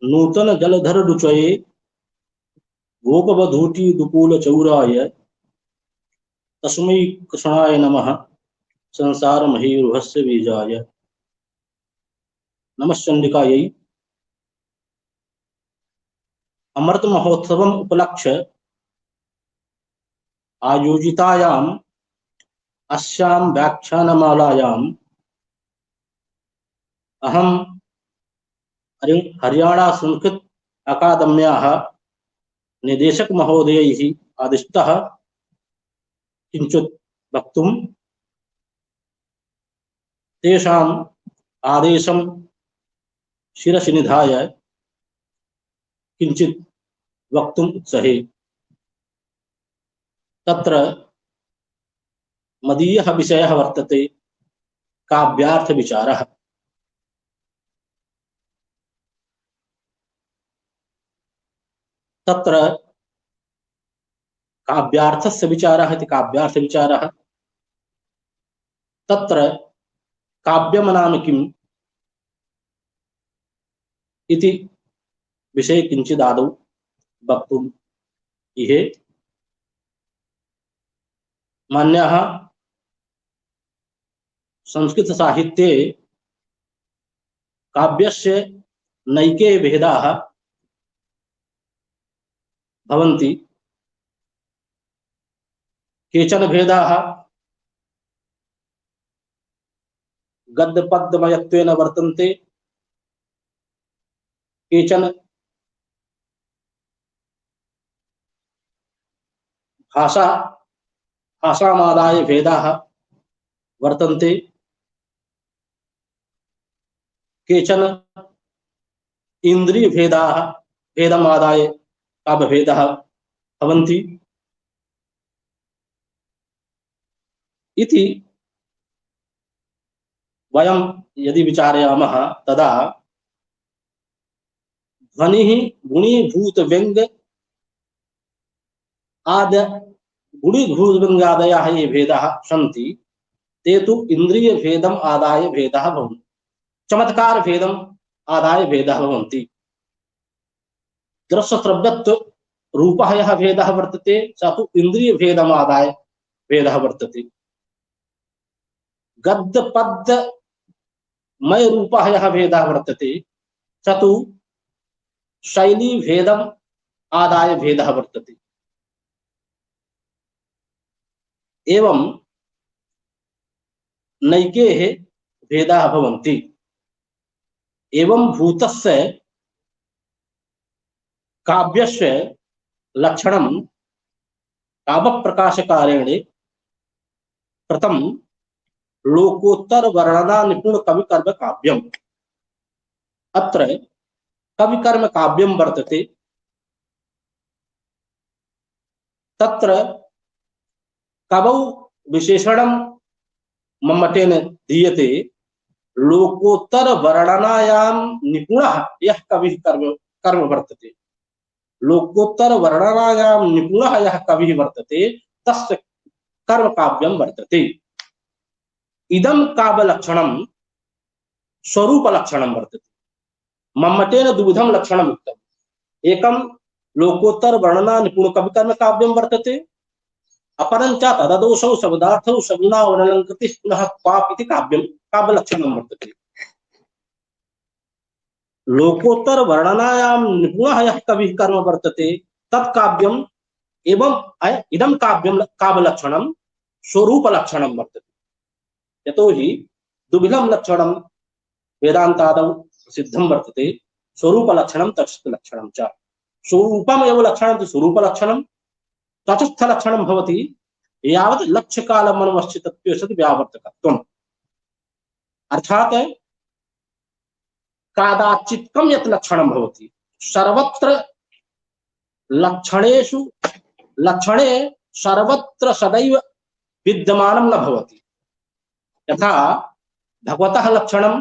नूतन जलधर रुचये गोपवधूटी दुकूल चौराय तस्मै कृष्णाय नमः संसार महीरुहस्य बीजाय। नमश्चंडिकायै। अमृत महोत्सवम उपलक्ष्य आयोजितायाम् अस्यां व्याख्यानमालायाम् अहं हरियाणा संस्कृत अकादम्याः निदेशक महोदयैः आदिष्टः किञ्चित् वक्तुं तेषाम् आदेशं शिरसि निधाय किञ्चित् वक्तुम् उत्सहे। तत्र मदीयः विषयः वर्तते काव्यार्थ विचारः। तत्र काव्यार्थस्य विचारः इति काव्यार्थ विचारः। तत्र काव्यं नाम किम् इति विषये किञ्चिदादौ वक्तुम् इहे। मान्याः संस्कृत साहित्ये काव्यस्य नैके भेदाः भवन्ति। केचन भेदाः गद्यपद्यमयत्वेन वर्तन्ते, केचन भाषामादाय भेदाः वर्तन्ते, केचन इंद्रिय भेदमादाय काव्यभेदः भवन्ति इति वयं यदि विचारयामः तदा ध्वनिः गुणीभूत व्यंग गुणीभूतव्यङ्गादयः ये भेदाः सन्ति ते तु इंद्रिय भेदम् आदाय भेदाः भवन्ति, चमत्कार भेदम् आदाय भेदाः भवन्ति। दृश्यश्रव्यत्व रूपः यः भेदः वर्तते स तु इंद्रिय भेदमादाय भेदः वर्तते। गद्य पद्य मय रूपः यः भेदः वर्तते स तु शैली भेदम् आदाय भेदः वर्तते। एवं नैके भेदाः भवन्ति। एवं भूतस्य काव्यस्य लक्षणं काव्यप्रकाशकारेण प्रथम लोकोत्तर वर्णना निपुण कविकर्म काव्यम्। अत्र कविकर्म काव्यं वर्तते। तत्र कवौ विशेषणं मम्मटेन दीयते लोकोत्तर वर्णनायां निपुणः यः कविः कर्म वर्तते। लोकोत्तर वर्णनायां निपुणः यः कविः वर्तते तस्य कर्म काव्यं वर्तते। इदं काव्यलक्षणं स्वरूपलक्षणं वर्तते। मम्मटेन द्विविधं लक्षणम् उक्तम्। एकं लोकोत्तर वर्णना निपुण कविकर्म काव्यं वर्तते, अपरञ्च तददोषौ शब्दार्थौ शब्दावलङ्कृतिः पुनः क्वाप् इति काव्यलक्षणं वर्तते। लोकोत्तर वर्णनायां निपुणः यः कविः कर्म वर्तते तत्काव्यम् एवं इदं काव्यं काव्यलक्षणं स्वरूपलक्षणं वर्तते। यतोहि द्विविधं लक्षणं वेदान्तादौ सिद्धं वर्तते, स्वरूपलक्षणं तटस्थलक्षणं च। स्वरूपमेव लक्षणं स्वरूपलक्षणं, तटस्थलक्षणं भवति यावत् लक्ष्यकालमनुवस्थितत्वे सति व्यावर्तकत्वम्। अर्थात् कादाचित्कं यत् लक्षणं भवति सर्वत्र लक्षणे सर्वत्र सदैव विद्यमानं न भवति। यथा भगवतः लक्षणं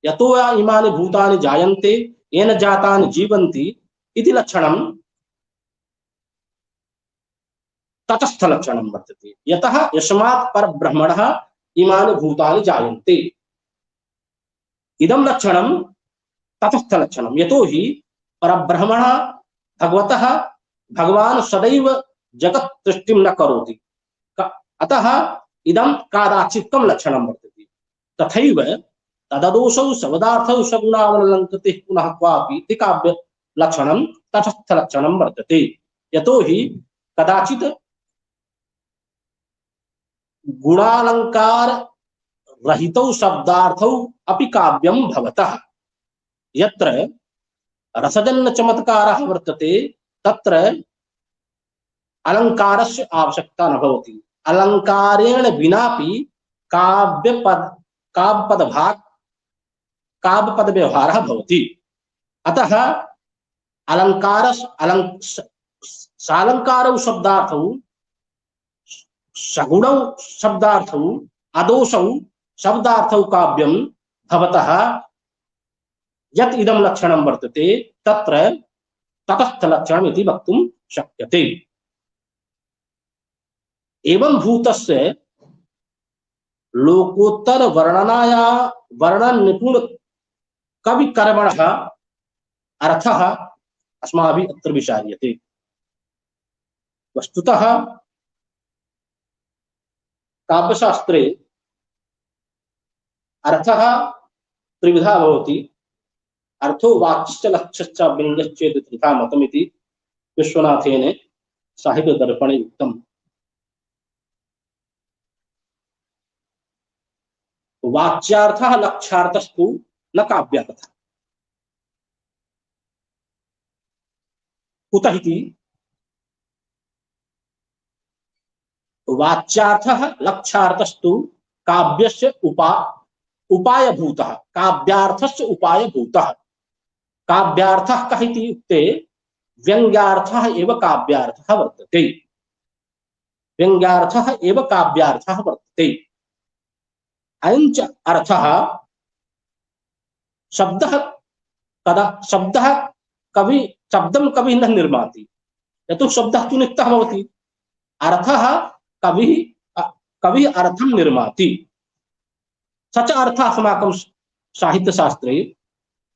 यतो इमानि भूतानि जायन्ते येन जातानि जीवन्ति इति लक्षणं तटस्थलक्षणं वर्तते। यतः यस्मात् परब्रह्मणः इमानि भूतानि जायन्ते, इदं लक्षणं तटस्थलक्षणं। यतोहि परब्रह्मण भगवतः भगवान सदैव जगत सृष्टिं न करोति, अतः इदं कादाचित्कं लक्षणं वर्तते। तथैव तददोषौ शब्दार्थौ सगुणावलङ्कृते पुनः क्वापि इति काव्य लक्षणं तटस्थ लक्षणं वर्तते। यतो हि कदाचित् गुणालंकार रहितौ शब्दार्थौ अपि काव्यं भवतः। यत्र रसजन्य चमत्कारः वर्तते तत्र अलंकारस्य आवश्यकता न भवति। अलंकारेण विनापि काव्यपद व्यवहारः भवति। अतः सालंकारौ शब्दार्थौ सगुणौ शब्दार्थौ अदोषौ शब्दार्थौ काव्यं भवतः यत् इदं लक्षणं वर्तते तत्र तटस्थ लक्षणम् इति वक्तुं शक्यते। एवं भूतस्य लोकोत्तर वर्णनाया वर्णन निपुण कवि कर्मणः अर्थः अस्माभिः अत्र विचार्यते। वस्तुतः काव्यशास्त्रे अर्थः त्रिविधा भवति। अर्थो वाच्यश्च लक्ष्यश्च व्यङ्ग्यश्चेति त्रिधा मतमिति विश्वनाथेन साहित्यदर्पणे उक्तम्। वाच्यार्थः लक्ष्यार्थस्तु न काव्यार्थः। कुतः इति वाच्यार्थः लक्ष्यार्थस्तु काव्यस्य उपायभूतः, काव्यार्थस्य उपायभूतः। काव्यार्थः कः इति उक्ते व्यङ्ग्यार्थः एव काव्यार्थः वर्तते। व्यङ्ग्यार्थः एव काव्यार्थः वर्तते। अयञ्च अर्थः शब्दः शब्दं कविः न निर्माति, यतो शब्दः तु नित्यः भवति। अर्थः कविः अर्थं निर्माति। सच अर्थः अस्माकं साहित्यशास्त्रे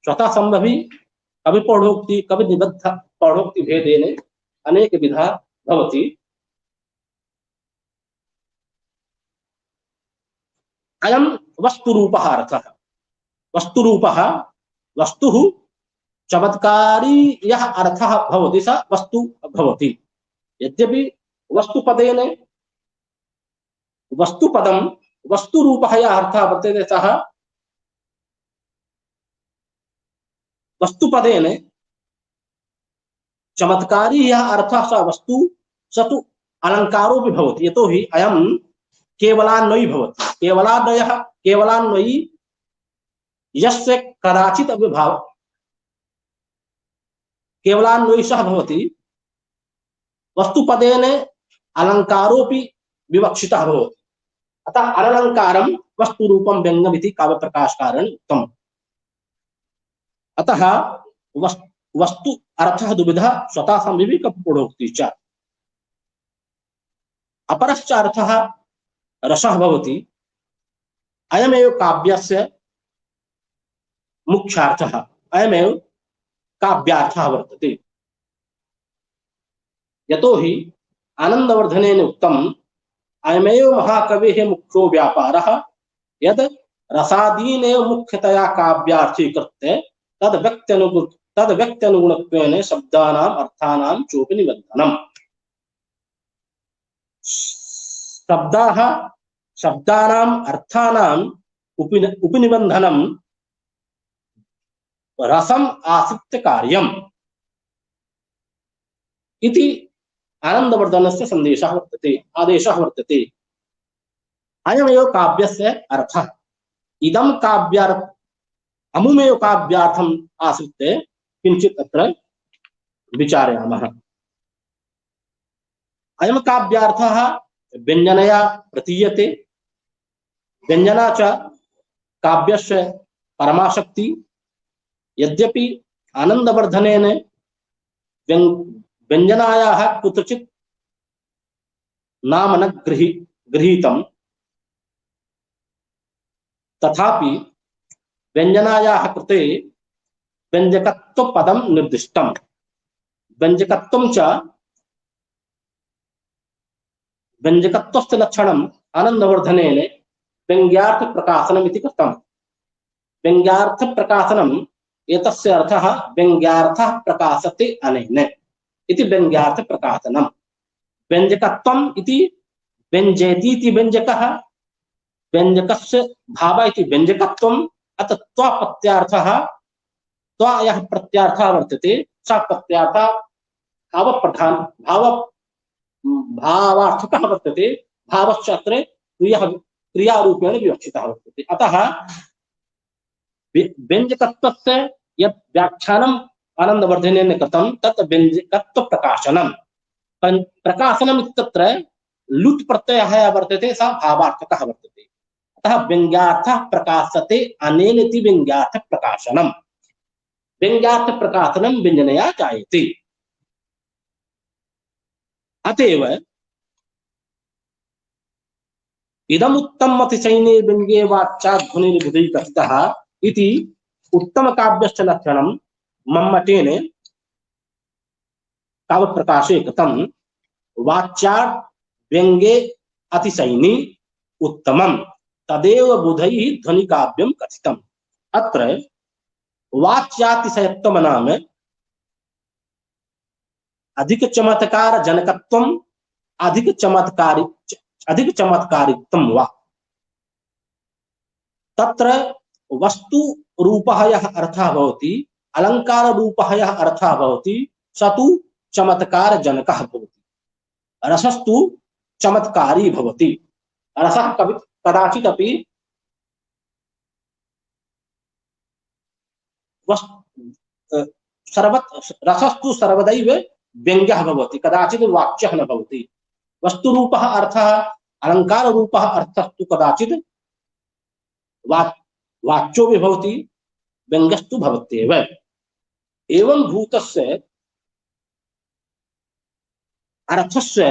स्वतः संभवी कविप्रौढोक्ति कविनिबद्ध प्रौढोक्ति भेदेन अनेक विधा भवति। अयं वस्तुरूपः अर्थः। वस्तुरूपः वस्तुः चमत्कारी यः अर्थः भवति स वस्तु भवति। यद्यपि वस्तुपदेन वस्तुपदं वस्तुरूपः यः अर्थः वर्तते सः वस्तुपदेन चमत्कारी यः अर्थः स वस्तु स तु अलङ्कारो भी भवति। यतो हि अयं केवलान्वयी भवति। केवलान्वयी यस्य कदाचित् अविभाव केवलान्वयी सः भवति। वस्तुपदेन अलङ्कारोऽपि विवक्षितः भवति। अतः अनलङ्कारं वस्तुरूपं व्यङ्ग्यमिति काव्यप्रकाशकारेण उक्तम्। अतः वस्तु अर्थः द्विविधः स्वतः संभवी कविप्रौढोक्ति च। अपरश्च अर्थः रसः भवति। अयमेव काव्यस्य मुख्यार्थः, अयमेव काव्यार्थः वर्तते। यतो हि आनन्दवर्धनेन उक्तम् अयमेव महाकवेः मुख्यो व्यापारः यद् रसादीनेव मुख्यतया काव्यार्थीकृत्य तद्व्यक्त्यनुगुणत्वेन शब्दानाम् अर्थानां चोपि निबन्धनम्। शब्दानाम् अर्थानाम् उपनिबन्धनं रसम् आश्रित्य कार्यम् इति आनन्दवर्धनस्य सन्देशः वर्तते, आदेशः वर्तते। अयमेव काव्यस्य अर्थः। इदं अमुमेव काव्यार्थम् आश्रित्य किञ्चित् अत्र विचारयामः। अयं काव्यार्थः व्यञ्जनया प्रतीयते। व्यञ्जना च काव्यस्य परमाशक्ति। यद्यपि आनन्दवर्धनेन व्यञ्जनायाः कुत्रचित् नाम न गृहीतं, तथापि व्यञ्जनायाः कृते व्यंजकत्व पदम निर्दिष्टम। व्यंजकत्वं च व्यंजकत्वस्य लक्षणम् आनंदवर्धनेन व्यंग्यार्थ प्रकाशनम् इति कृतम्। व्यंग्यार्थ प्रकाशनम् एतस्य अर्थः व्यंग्यार्थः प्रकाशते अनेन इति व्यंग्यार्थ प्रकाशनम्। व्यंजकत्वम् इति व्यंजयति इति व्यंजकः, व्यंजकस्य भावः इति व्यंजकत्वम्। अतः त्वा प्रत्यार्थः, त्वा यः प्रत्यार्थः वर्तते स प्रत्यार्थः भावप्रधान भावार्थकः वर्तते। भावश्च अत्र क्रियारूपेण विवक्षितः वर्तते। अतः व्यंजकत्वस्य यत् व्याख्यानम् आनन्दवर्धनेन कृतं तत् व्यंजकत्व प्रकाशनम्। प्रकाशनम् इत्यत्र लुट् प्रत्ययः वर्तते, स भावार्थकः वर्तते। अतः व्यंग्यार्थः प्रकाशते अनेन इति व्यंग्यार्थ प्रकाशनम्। व्यंग्यार्थ प्रकाशनम् व्यंजनया जायते। अतएव इदम् उत्तम अतिशयिने व्यंग्ये वाच्याध्वनिर्बुधै कथितः इति उत्तम काव्यस्य लक्षणं मम्मटेन काव्यप्रकाशे कृतं। वाच्यार्थ व्यंग्ये अतिशयिनी उत्तमं तदेव बुधैः ध्वनिकाव्यं कथितम्। अत्र वाच्यातिशयत्वं नाम अधिक चमत्कार जनकत्वम् अधिक चमत्कारित्वं वा। तत्र वस्तु रूपः यः अर्थः भवति, अलंकार रूपः यः अर्थः भवति, स तु चमत्कार जनकः भवति। रसस्तु चमत्कारी भवति। रसः कदाचित् अपि रसस्तु सर्वदैव व्यंग्यः भवति, कदाचित् वाच्यः न भवति। वस्तुरूपः अर्थः, अलंकार रूपः अर्थस्तु कदाचित् वाच्यो भी भवति, व्यंग्यस्तु भवत्येव। एवं भूतस्य अर्थस्य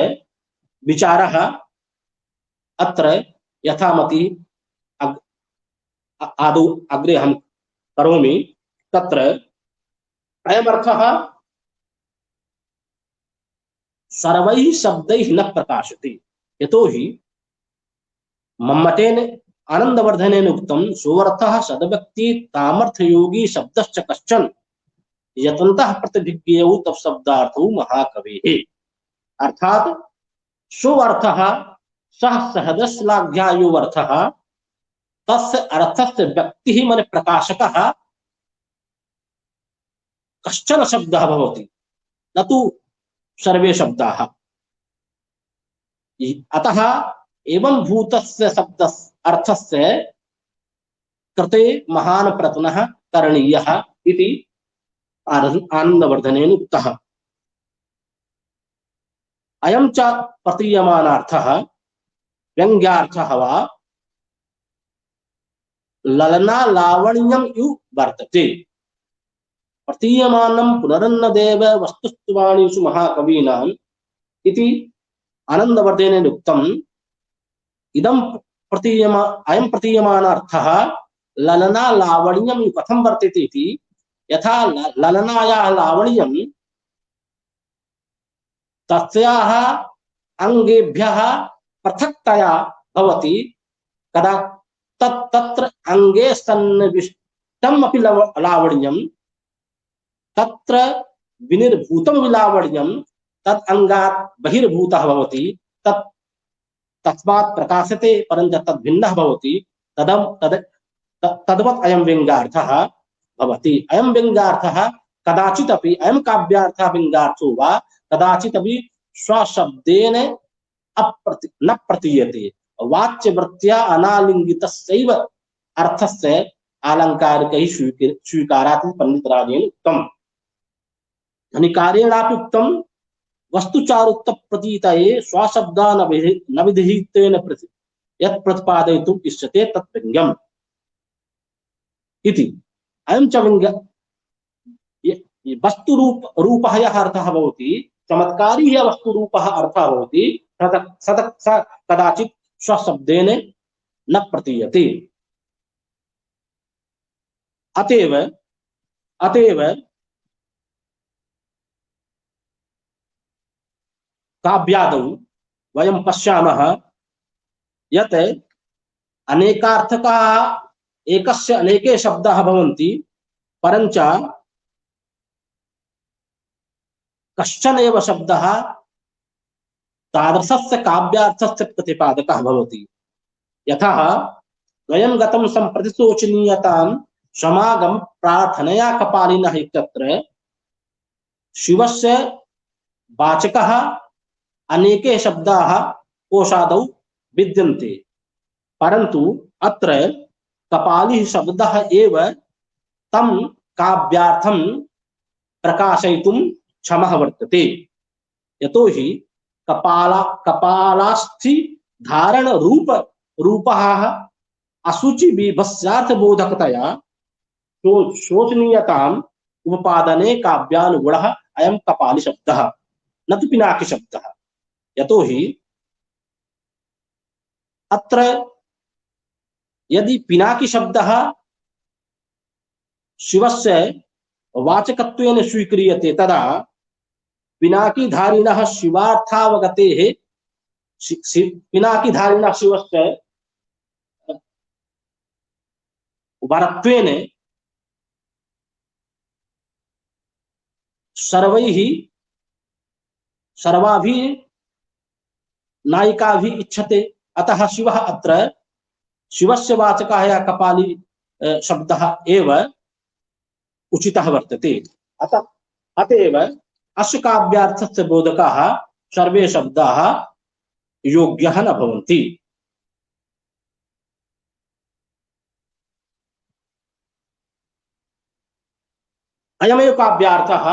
विचारः अत्र यथामति आदौ अग्रे अहं करोमि। तत्र अयमर्थः सर्वैः शब्दैः न प्रकाशते। यतोहि मम्मटेन आनंदवर्धनेन उक्तं सोऽर्थः सद्व्यक्ति तामर्थयोगी शब्दश्च कश्चन यतन्तः प्रतिभिज्ञेयौ तत् शब्दार्थौ महाकवेः। अर्थात सोऽर्थः सः सहदश्लाघ्यायो अर्थः तस्य अर्थस्य व्यक्तिः मन प्रकाशकः कश्चन शब्दः भवति, न तु सर्वे शब्दाः। अतः एवं भूतस्य शब्दस्य अर्थस्य कृते महान् प्रयत्नः करणीयः इति आनंदवर्धनेन उक्तः। अयं च प्रतीयमानार्थः व्यंग्यार्थः वा ललना लावण्यं यु वर्तते। प्रतीयमानं पुनरन्नदेव वस्तुस्त्वाणीषु महाकवीनाम् इति आनंदवर्धनेन उक्तम्। अयं प्रतीयमानार्थः ललना लावण्यं यु कथं वर्तते इति, यथा ललनायाः लावण्यं तस्याः अंगेभ्यः पृथक्तया भवति, कदा तत्र अंगे सन्निविष्टम् अपि लावण्यं तत्र विनिर्भूतं विलावण्यं तत् अंगात् बहिर्भूतः भवति, तस्मात् प्रकाशते परञ्च तद् भिन्नः भवति। तद्वत् अयं व्यङ्ग्यार्थः भवति। अयं व्यङ्ग्यार्थः कदाचित् अपि अयं काव्यार्थः व्यङ्ग्यार्थो वा कदाचित् अपि स्वशब्देन न प्रतीयते। वाच्यवृत्त्या अनालिङ्गितस्यैव अर्थस्य आलङ्कारिकैः स्वीकारात् पंडितराजेन उक्तम्। ध्वनिकारेणापि उक्तम् वस्तुचारुत्व प्रतीतये स्वशब्दा न विधितेन यत् प्रतिपादयितुम् इष्यते तत् व्यङ्ग्यम् इति। अयं च व्यङ्ग्य वस्तुरूपः यः अर्थः भवति, चमत्कारी यः वस्तुरूपः अर्थः भवति, स कदाचित् स्वशब्देन न प्रतीयते। अतएव अतएव काव्यादौ वयं पश्यामः यत् अनेकार्थकाः एकस्य अनेके शब्दाः भवन्ति, परञ्च कश्चन एव शब्दः तादृशस्य काव्यार्थस्य प्रतिपादकः भवति। यथा वयं गतं सम्प्रति शोचनीयतां समागम प्रार्थनया कपालिनः इत्यत्र शिवस्य वाचकः अनेके शब्दाः कोशादौ विद्यन्ते, परन्तु अत्र कपालिः शब्दः एव तं काव्यार्थं प्रकाशयितुं क्षमः वर्तते। यतोहि कपालास्थि धारण रूपः असुचि विभस्यार्थ बोधकतया शोचनीयताम् उपपादने काव्यानुगुणः अयं कपाली शब्दः, न तु पिनाकी शब्दः। यतोहि अत्र यदि पिनाकी शब्दः शिवस्य वाचकत्वेन स्वीक्रियते तदा पिनाकीधारिणः शिवार्थावगतेः पिनाकीधारिणः शिवस्य वरत्वेन सर्वाभिः नायिकाभिः इच्छते। अतः शिवः अत्र शिवस्य वाचकः या कपाली शब्दः एव उचितः वर्तते। अतएव अस्य काव्यार्थस्य बोधकाः सर्वे शब्दाः योग्याः न भवन्ति। अयमेव काव्यार्थः